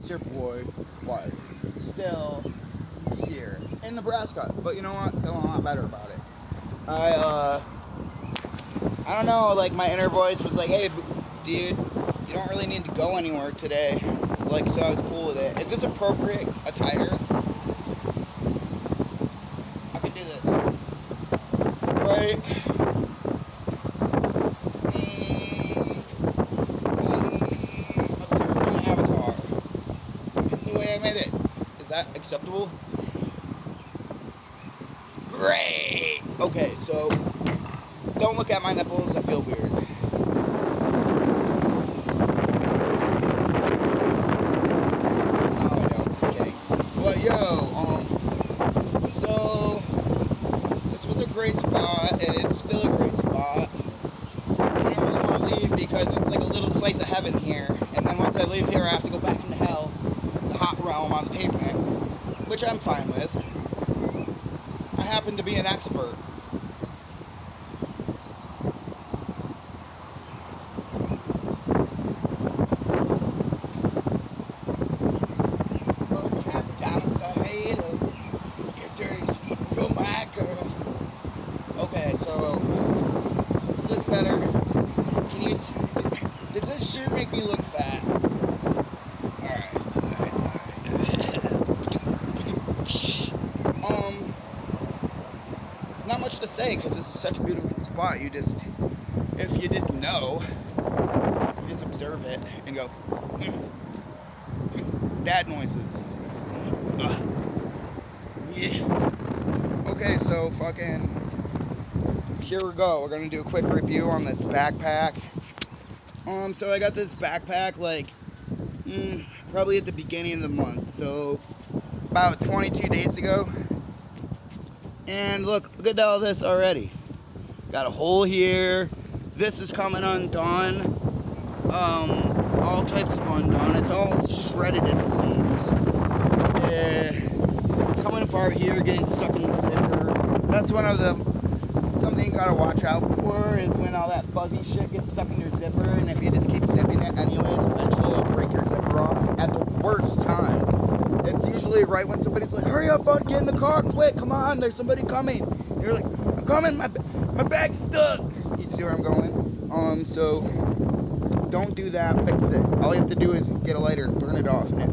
It's your boy, Wiley. Still here in Nebraska. But you know what? Feeling a lot better about it. I don't know, like my inner voice was like, hey, dude, you don't really need to go anywhere today. Like, so I was cool with it. Is this appropriate attire? I can do this. Right? Observe my avatar. It's the way I made it. Is that acceptable? Great! Okay, so don't look at my nipples, I feel weird. No, I don't, just kidding. But yo, so this was a great spot, and it's still a great spot. I don't really want to leave because it's like a little slice of heaven here. And then once I leave here, I have to go back into hell, the hot realm on the pavement, which I'm fine with. I happen to be an expert. Okay, so is this better? Can you? Did this shirt make me look fat? Alright. Not much to say because this is such a beautiful spot. If you just know, you just observe it and go, dad noises. Yeah. Okay, so fucking. Here we go. We're gonna do a quick review on this backpack. So I got this backpack like probably at the beginning of the month, so about 22 days ago. And look at all this already. Got a hole here. This is coming undone. All types of undone. It's all shredded at the seams. Coming apart here, getting stuck in the zipper. That's one of the something you gotta watch out for is when all that fuzzy shit gets stuck in your zipper, and if you just keep zipping it anyways, eventually it'll break your zipper off at the worst time. It's usually right when somebody's like, hurry up bud, get in the car quick, come on, there's somebody coming. And you're like, I'm coming, my bag's stuck. You see where I'm going? So don't do that, fix it. All you have to do is get a lighter and burn it off, and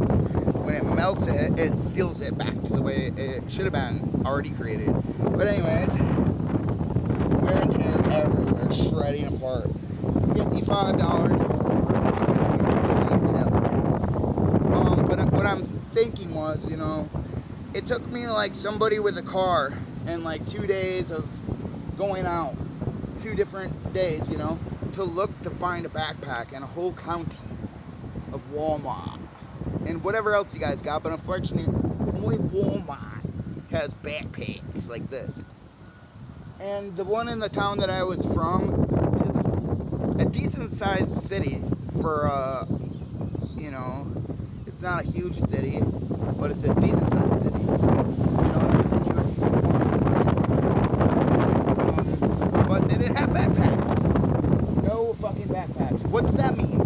when it melts it, it seals it back to the way it should have been already created. But anyways, wear and tear everywhere, shredding apart. $55 for sales tax. But what I'm thinking was, you know, it took me like somebody with a car and like 2 days of going out, 2 different days, you know, to find a backpack in a whole county of Walmart and whatever else you guys got. But unfortunately, only Walmart has backpacks like this. And the one in the town that I was from, which is a decent-sized city for, you know, it's not a huge city, but it's a decent-sized city. You know, everything you would want. But they didn't have backpacks. No fucking backpacks. What does that mean?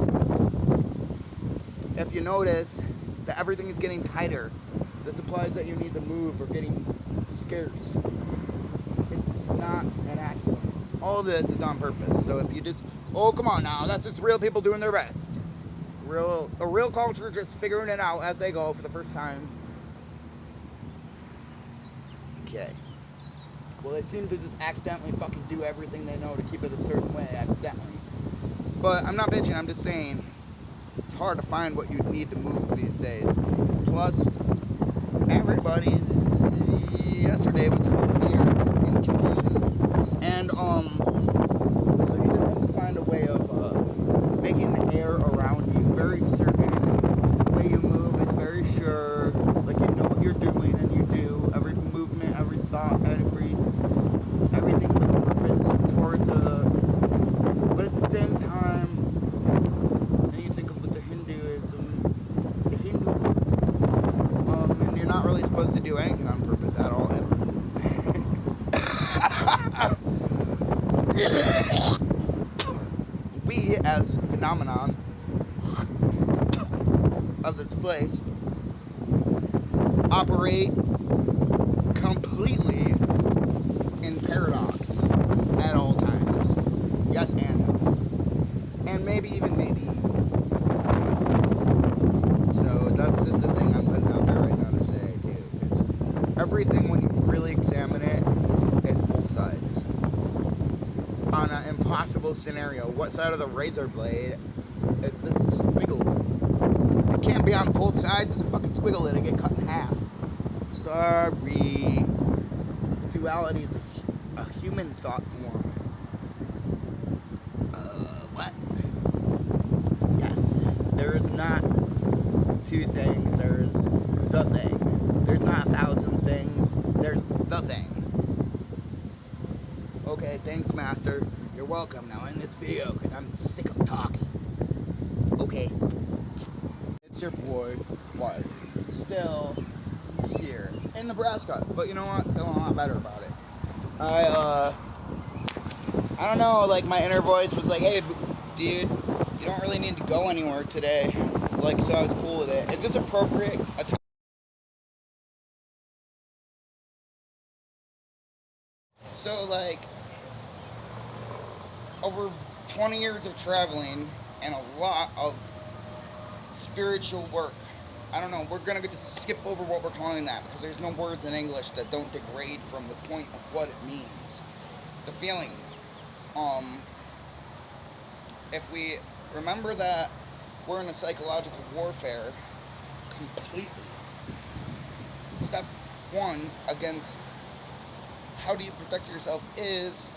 If you notice that everything is getting tighter, the supplies that you need to move are getting scarce. It's not an accident. All of this is on purpose. So if you just, oh come on now, that's just real people doing their best. A real culture just figuring it out as they go for the first time. Okay. Well, they seem to just accidentally fucking do everything they know to keep it a certain way accidentally. But I'm not bitching, I'm just saying it's hard to find what you need to move these days. Plus, everybody yesterday was full of fear and confusion. And so you just have to find a way of making the air around you very certain. The way you move is very sure, like you know what you're doing, and you do every movement, every thought, everything with purpose towards but at the same time, and you think of what the Hinduism, and you're not really supposed to do anything on purpose at all ever. We as a phenomenon of this place operate completely in paradox at all times. Yes and no. And maybe even maybe. So that's just the thing I'm putting out there right now to say too. Is everything, when you really examine it, is both sides. On an impossible scenario, what side of the razor blade is this squiggle? It can't be on both sides. It's a fucking squiggle that'll get cut in half. Sorry. Duality is a human thought form. What? Yes. There is not two things. There's the thing. There's not 1,000 things. There's the thing. Okay, thanks, Master. You're welcome. Now in this video, because I'm sick of talking. Okay. It's your boy, Wiley. Still here in Nebraska. But you know what? Feeling a lot better about it. I don't know, like my inner voice was like, hey, dude, you don't really need to go anywhere today. Like, so I was cool with it. Is this appropriate? So, like, over 20 years of traveling and a lot of spiritual work. I don't know, we're going to get to skip over what we're calling that because there's no words in English that don't degrade from the point of what it means. The feeling. If we remember that we're in a psychological warfare completely, step one against how do you protect yourself is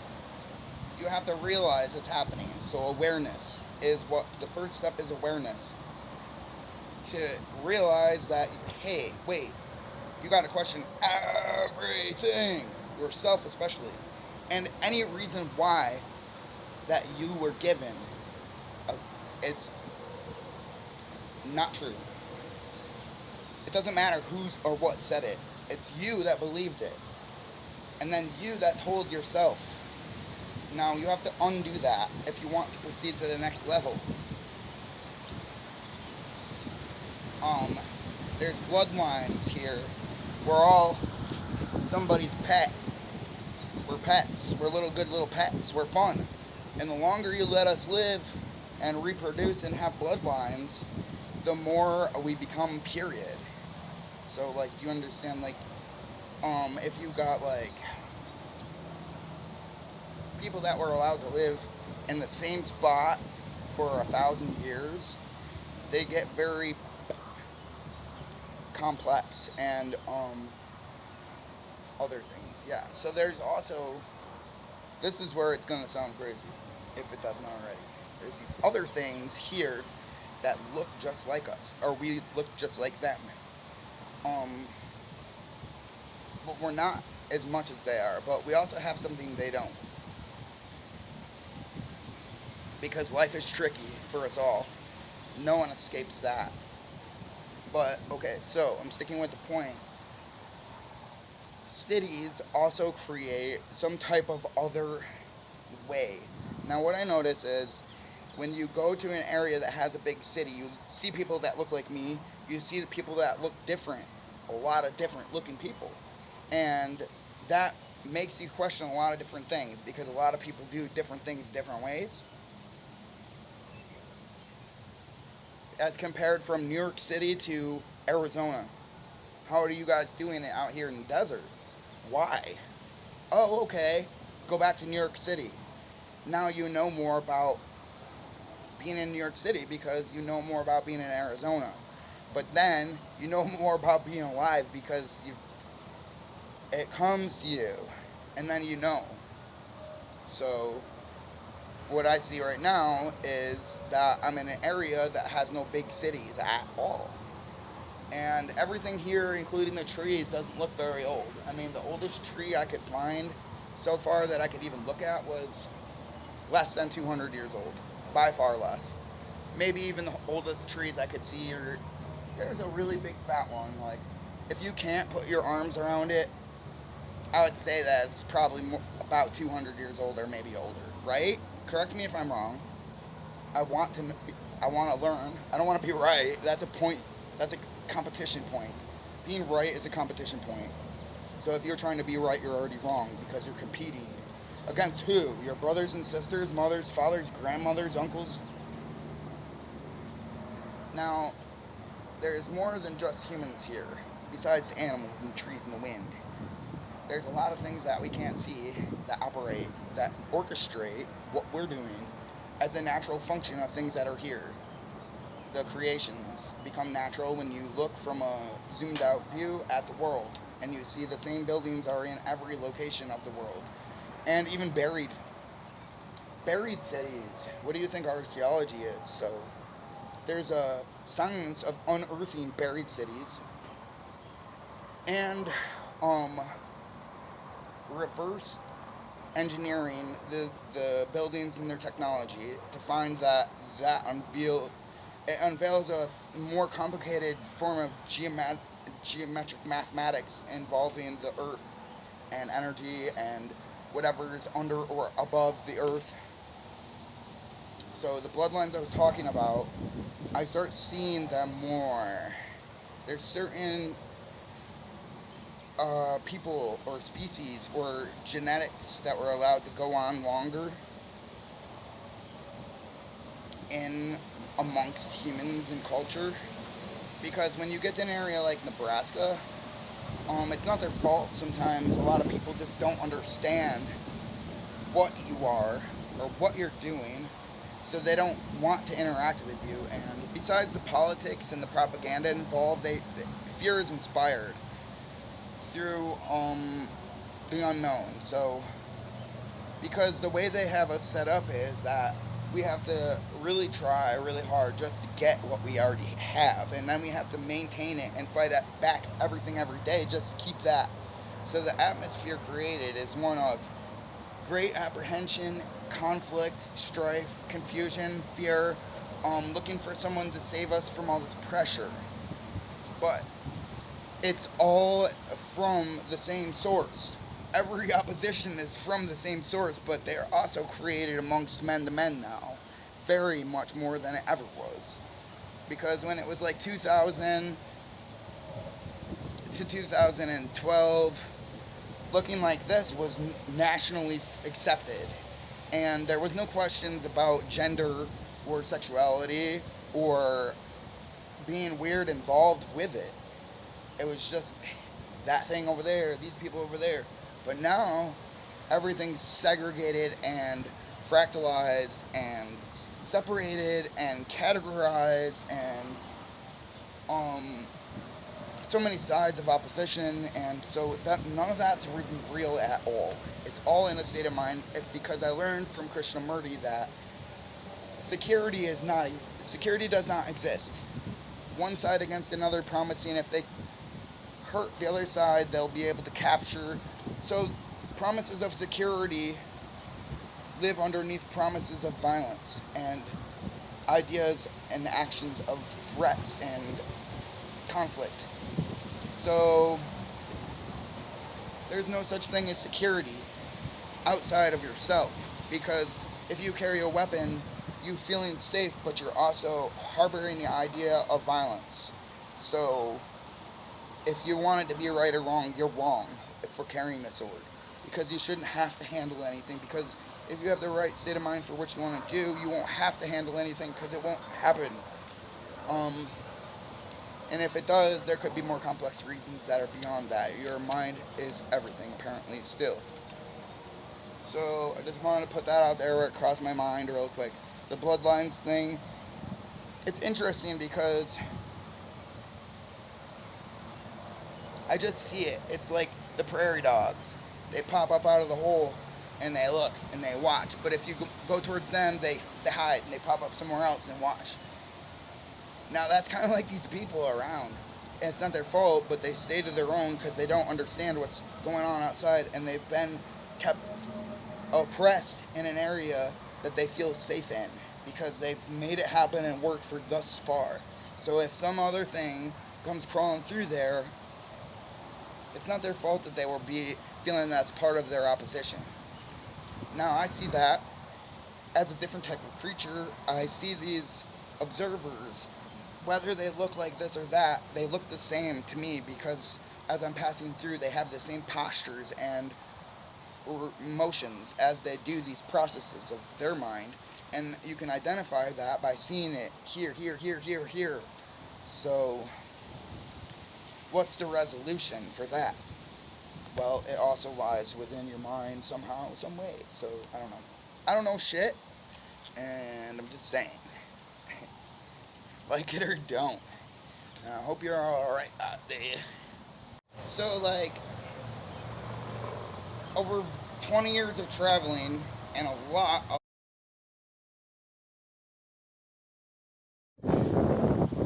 you have to realize it's happening. So awareness is what the first step is. Awareness. To realize that, hey, wait, you got to question everything, yourself especially, and any reason why that you were given. It's not true. It doesn't matter who's or what said it. It's you that believed it. And then you that told yourself. Now you have to undo that if you want to proceed to the next level. There's bloodlines here. We're all somebody's pet. We're pets. We're good little pets. We're fun. And the longer you let us live and reproduce and have bloodlines, the more we become, period. So, like, do you understand, like, if you got, like, people that were allowed to live in the same spot for 1,000 years, they get very complex and, other things, yeah. So there's also, this is where it's going to sound crazy, if it doesn't already. There's these other things here that look just like us, or we look just like them. But we're not as much as they are, but we also have something they don't. Because life is tricky for us all. No one escapes that. But, okay, so I'm sticking with the point. Cities also create some type of other way. Now, what I notice is when you go to an area that has a big city, you see people that look like me, you see the people that look different, a lot of different looking people. And that makes you question a lot of different things because a lot of people do different things different ways. As compared from New York City to Arizona. How are you guys doing it out here in the desert? Why? Oh, okay. Go back to New York City. Now you know more about being in New York City because you know more about being in Arizona. But then you know more about being alive because it comes to you. And then you know. So what I see right now is that I'm in an area that has no big cities at all. And everything here, including the trees, doesn't look very old. I mean, the oldest tree I could find so far that I could even look at was less than 200 years old. By far less. Maybe even the oldest trees I could see are, there's a really big fat one. Like, if you can't put your arms around it, I would say that it's probably about 200 years old or maybe older, right? Correct me if I'm wrong. I want to learn. I don't want to be right. That's a point That's a competition point. Being right is a competition point. So if you're trying to be right, you're already wrong because you're competing. Against who? Your brothers and sisters, mothers, fathers, grandmothers, uncles? Now, there's more than just humans here, besides the animals and the trees and the wind. There's a lot of things that we can't see that operate, that orchestrate what we're doing as a natural function of things that are here. The creations become natural when you look from a zoomed out view at the world and you see the same buildings are in every location of the world, and even buried cities. What do you think archaeology is? So there's a science of unearthing buried cities and reverse engineering the buildings and their technology to find that unveils a more complicated form of geometric mathematics involving the earth and energy and whatever is under or above the earth. So the bloodlines I was talking about, I start seeing them more. There's certain people or species or genetics that were allowed to go on longer in amongst humans and culture, because when you get to an area like Nebraska, it's not their fault. Sometimes a lot of people just don't understand what you are or what you're doing, so they don't want to interact with you. And besides the politics and the propaganda involved, fear is inspired through the unknown. So because the way they have us set up is that we have to really try really hard just to get what we already have, and then we have to maintain it and fight it back everything every day just to keep that. So the atmosphere created is one of great apprehension, conflict, strife, confusion, fear, looking for someone to save us from all this pressure. But it's all from the same source. Every opposition is from the same source, but they're also created amongst men to men now, very much more than it ever was. Because when it was like 2000 to 2012, looking like this was nationally accepted, and there was no questions about gender or sexuality or being weird involved with it. It was just that thing over there, these people over there. But now everything's segregated and fractalized and separated and categorized, and so many sides of opposition, and so that none of that's even real at all. It's all in a state of mind, because I learned from Krishnamurti that security does not exist. One side against another promising if they hurt the other side, they'll be able to capture. So promises of security live underneath promises of violence and ideas and actions of threats and conflict. So there's no such thing as security outside of yourself, because if you carry a weapon, you feeling safe, but you're also harboring the idea of violence. So if you want it to be right or wrong, you're wrong for carrying a sword, because you shouldn't have to handle anything. Because if you have the right state of mind for what you want to do, you won't have to handle anything, because it won't happen. And if it does, there could be more complex reasons that are beyond that. Your mind is everything, apparently, still. So I just wanted to put that out there where it crossed my mind real quick. The bloodlines thing, it's interesting because I just see it. It's like the prairie dogs. They pop up out of the hole and they look and they watch. But if you go towards them, they hide and they pop up somewhere else and watch. Now that's kind of like these people around. And it's not their fault, but they stay to their own because they don't understand what's going on outside, and they've been kept oppressed in an area that they feel safe in because they've made it happen and worked for thus far. So if some other thing comes crawling through there, it's not their fault that they will be feeling that's part of their opposition. Now I see that as a different type of creature. I see these observers, whether they look like this or that, they look the same to me because as I'm passing through, they have the same postures and motions as they do these processes of their mind. And you can identify that by seeing it here, here, here, here, here. So, what's the resolution for that? Well, it also lies within your mind somehow, some way. So, I don't know. I don't know shit, and I'm just saying. Like it or don't. I hope you're alright out there. So, like, over 20 years of traveling and a lot of.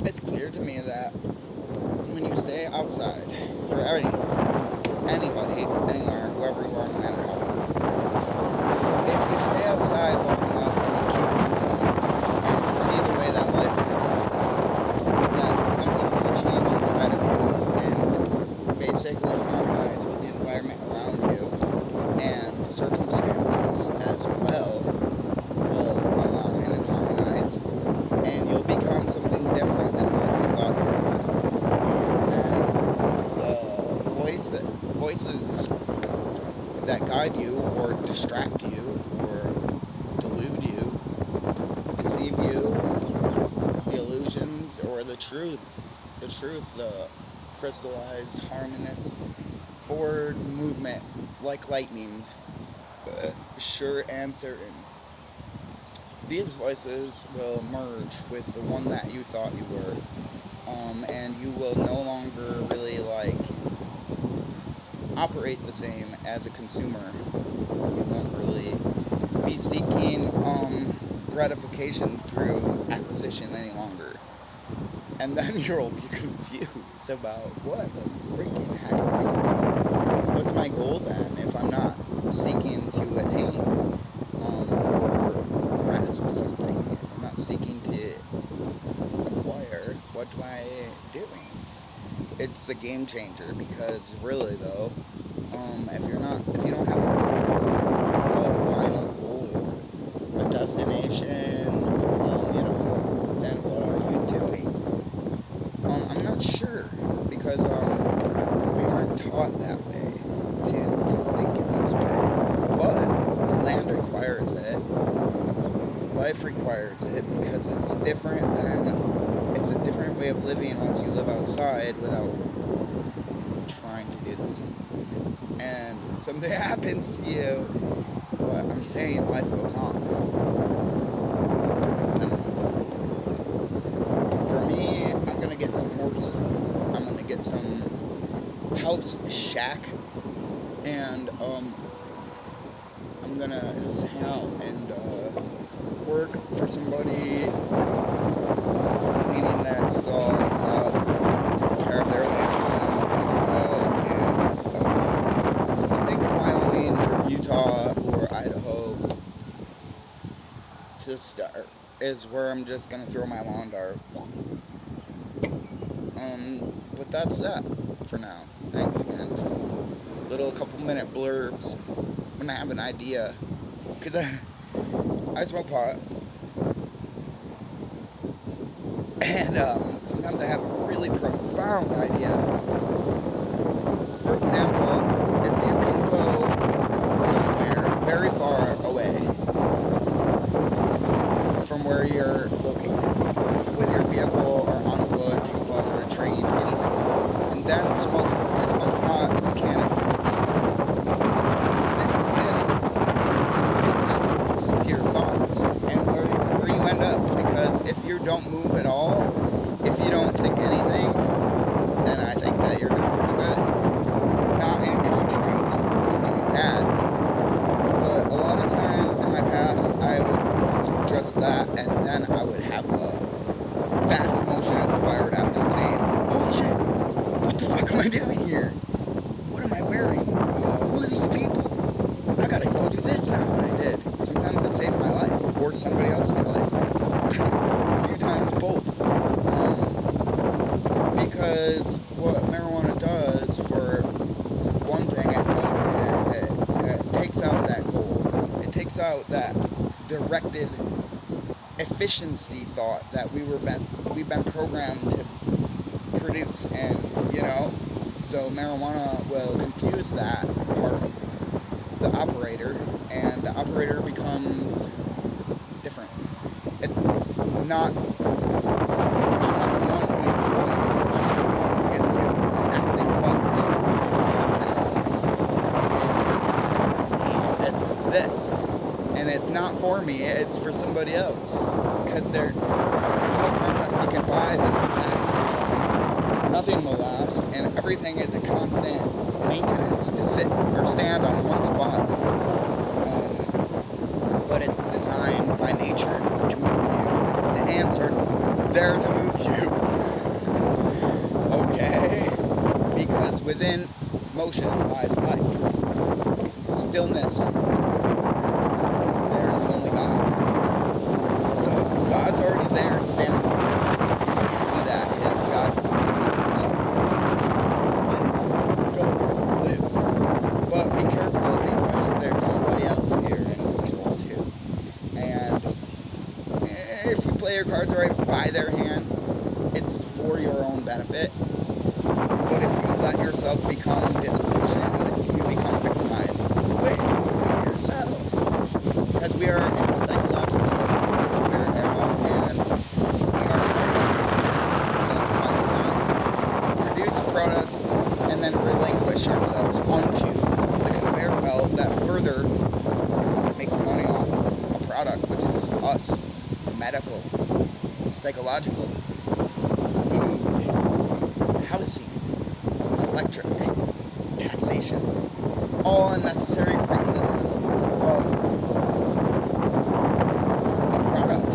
It's clear to me that when you stay outside, for anybody, anywhere, whoever you are, no matter how old you are, if you stay outside long enough and you keep moving and you see the way that life goes, then something will change inside of you and basically harmonize with the environment around you, and circumstances as well will align and harmonize, and you'll become something different than what you thought you were. And then the voices that guide you or distract you or delude you, deceive you, the illusions or the truth, the crystallized, harmonious, forward movement like lightning, but sure and certain. These voices will merge with the one that you thought you were, and you will no longer really operate the same as a consumer. You won't really be seeking gratification through acquisition any longer. And then you'll be confused about what the freaking heck am I doing? What's my goal then if I'm not seeking to attain or grasp something? If I'm not seeking to acquire, what am I doing? It's a game changer because really though, if you don't have a final goal, a destination, then what are you doing? I'm not sure because we aren't taught that way to think in this way. But the land requires it. Life requires it because it's a different way of living once you live outside without trying to do the same thing. And something happens to you, but I'm saying life goes on. For me, I'm gonna get some horse. I'm gonna get some house shack, and I'm gonna just hang out and work for somebody, meaning that stalls out, taking care of their land for them as well. And I think Wyoming or Utah or Idaho to start is where I'm just gonna throw my lawn dart. But that's that for now. Thanks again. Little couple minute blurbs when I have an idea, cause I smoke pot, and sometimes I have a really profound idea. For example, if you can go somewhere very far away from where you're located, with your vehicle or on foot, take a bus or a train, anything, and then smoke as much pot as you can at once. Sit still and see what happens to your thoughts and where you end up. Because if you don't move at all, if you don't think anything, then I think that you're doing pretty good. Not in contrast to doing bad, but a lot of times in my past I would do just that, and then I would have a fast emotion inspired after saying, holy shit, what the fuck am I doing here? What am I wearing? Who are these people? I gotta go do this now. And I did. Sometimes it saved my life or somebody else's life. A few times both. Because what marijuana does, for one thing, it takes out that goal. It takes out that directed efficiency thought that we've been programmed to produce, and so marijuana will confuse that part of the operator, and the operator becomes different. It's not. I'm not the one who enjoys. I'm not the one who gets to stack things up and have that. It's this, and it's not for me. It's for somebody else, because there's no product you can buy that will last. Nothing will last, and everything is a constant maintenance to sit or stand on one spot. But it's designed by nature to move you. The ants are there to move you. Okay? Because within motion lies life. Stillness. There is only God. So God's already there standing still. You can't do that because God live. But be careful, because there's somebody else here in control too. And if you play your cards right by their hand, it's for your own benefit. But if you let yourself become disillusioned, you become victimized, quit yourself. Because we are in a psychological warfare era, and we are ourselves by design to produce a product and then relinquish ourselves onto the conveyor belt that further makes money off of a product, which is us. Medical, psychological, food, housing, electric, taxation, all unnecessary processes of a product.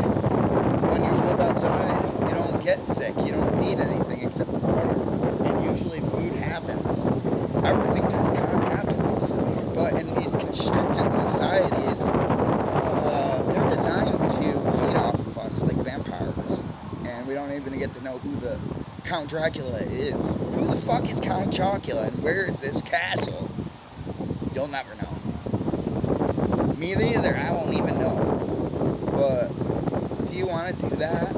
When you live outside, you don't get sick, you don't need anything except water, and usually food happens. Everything just kind of happens. But in these constricted societies, they're designed to feed off of us like vampires, and we don't even get to know who the Count Dracula is. Who the fuck is Count Chocula, and where is this castle? You'll never know. Me neither, I won't even know. But do you want to do that?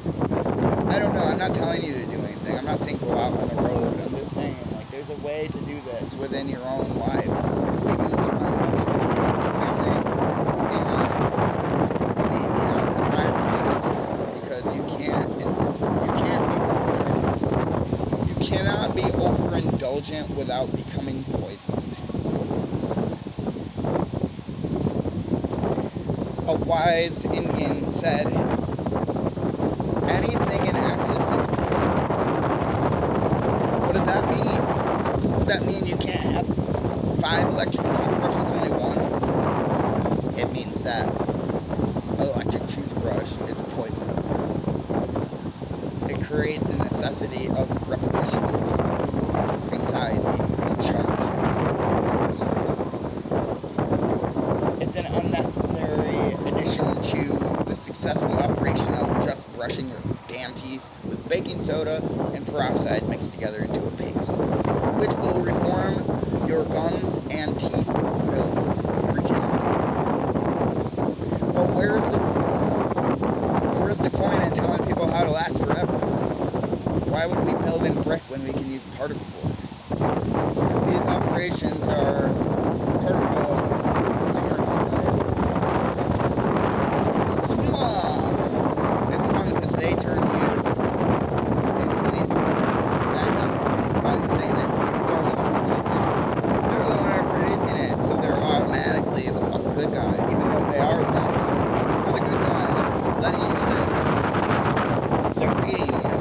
I don't know, I'm not telling you to do anything. I'm not saying go out on the road. I'm just saying, like, there's a way to do this within your own life. Even if you're not cannot be overindulgent without becoming poisoned. A wise Indian said, anything in excess is poison. What does that mean? Does that mean you can't have 5 electric toothbrushes, only 1? It means that electric toothbrush is poison. It creates a necessity of repetition and anxiety to charge this. It's an unnecessary addition to the successful operation of just brushing your damn teeth with baking soda and peroxide mixed together into a paste, which will reform your gums and teeth will regenerate. Well, where's the coin in telling people how to last forever? Why would we build in brick when we can use particle board? These operations are part of a consumer society. Small! It's fun because they turn you into the bad guy by saying that they're the one producing it, so they're automatically the fucking good guy, even though they are the bad guy. They're the good guy, they're letting you live. They're feeding you.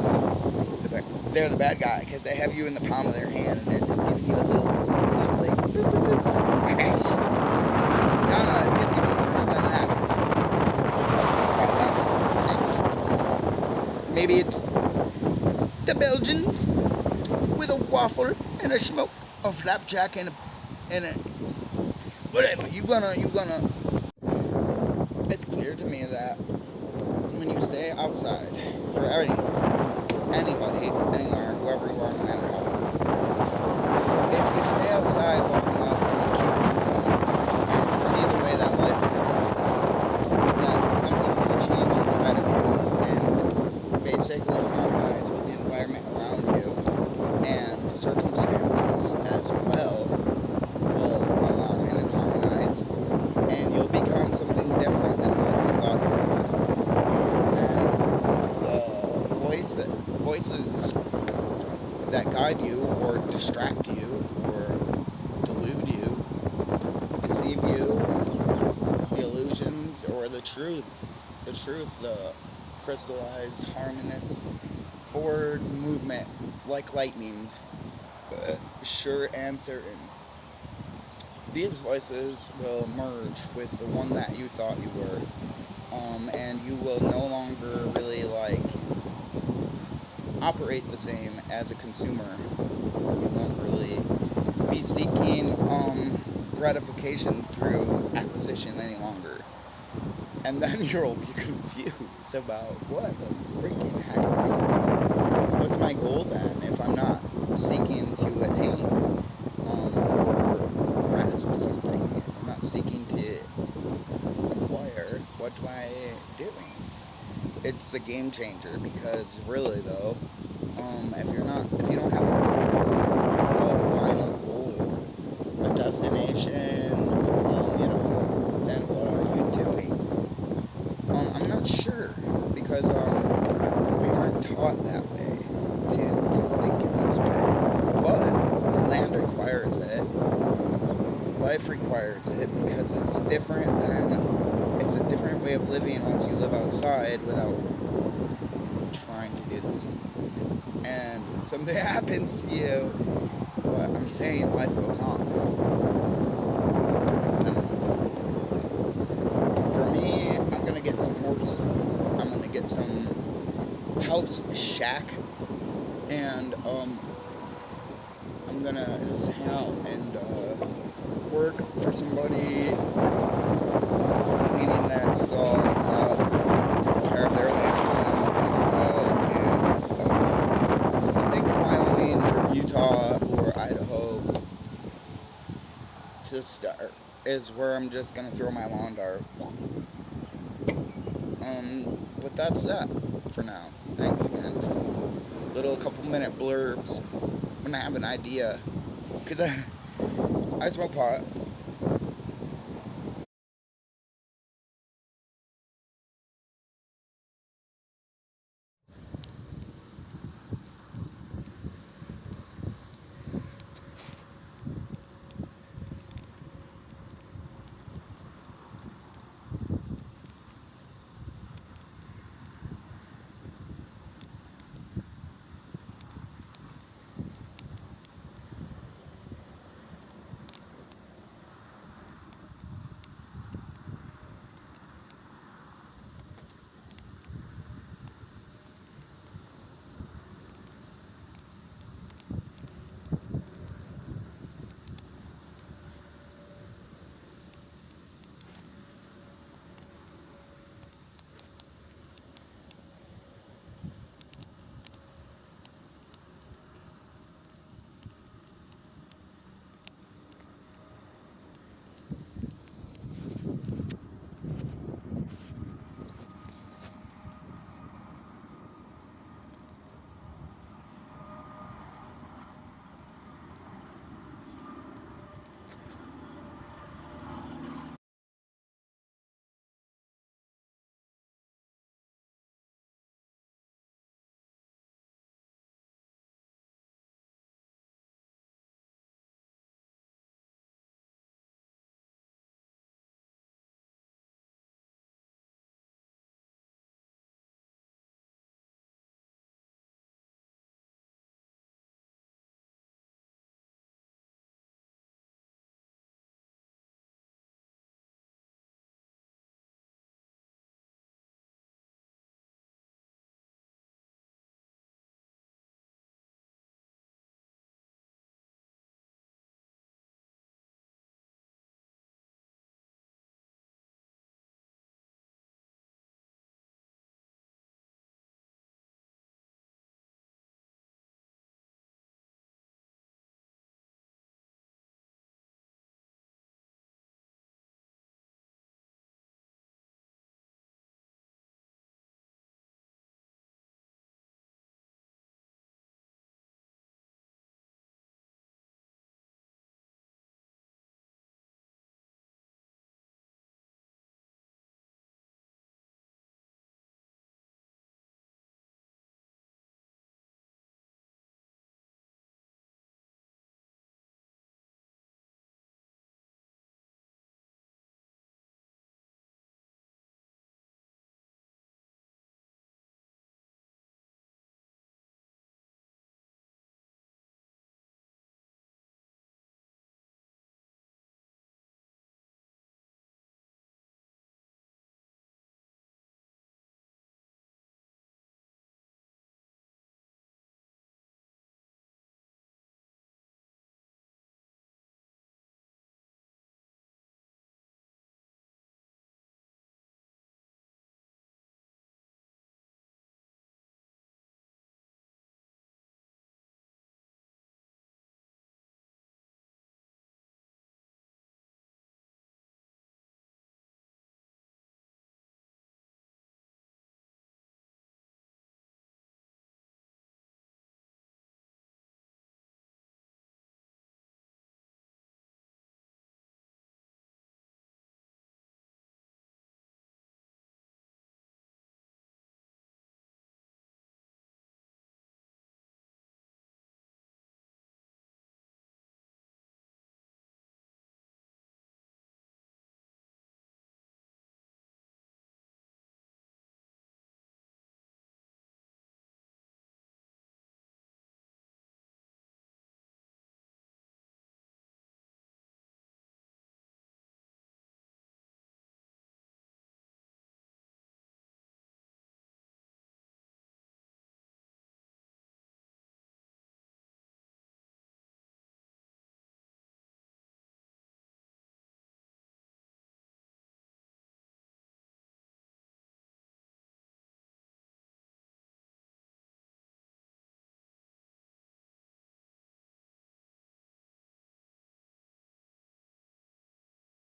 They're the bad guy because they have you in the palm of their hand and they're just giving you a little fish flake. Crash. Yeah, it gets even better than that. We'll talk about that next time. Maybe it's the Belgians with a waffle and a smoke, a flapjack and a whatever. You gonna. It's clear to me that when you stay outside for anybody, anywhere, whoever you are, no matter how old you are, if you stay outside long enough and you keep moving and you see the way that life goes, then something will change inside of you or delude you, deceive you, the illusions or the truth, the crystallized, harmonious, forward movement like lightning, but sure and certain. These voices will merge with the one that you thought you were, and you will no longer really operate the same as a consumer. You won't really be seeking gratification through acquisition any longer. And then you'll be confused about what the freaking heck am I doing? What's my goal then if I'm not seeking to attain or grasp something? If I'm not seeking to acquire, what am I doing? It's a game changer because really though, if you don't have a final goal, a destination, then what are you doing? I'm not sure because we aren't taught that way to think in this way. But the land requires it. Life requires it because it's a different way of living once you live outside without trying to do something. And something happens to you, but I'm saying life goes on. For me, I'm gonna get some horse. I'm gonna get some house shack, and I'm gonna just hang out and work for somebody, cleaning that stalls out, taking care of their land for them as well. And I think Wyoming or Utah or Idaho to start is where I'm just gonna throw my lawn dart. But that's that for now. Thanks again. Little couple minute blurbs when I have an idea, cause I smoke pot.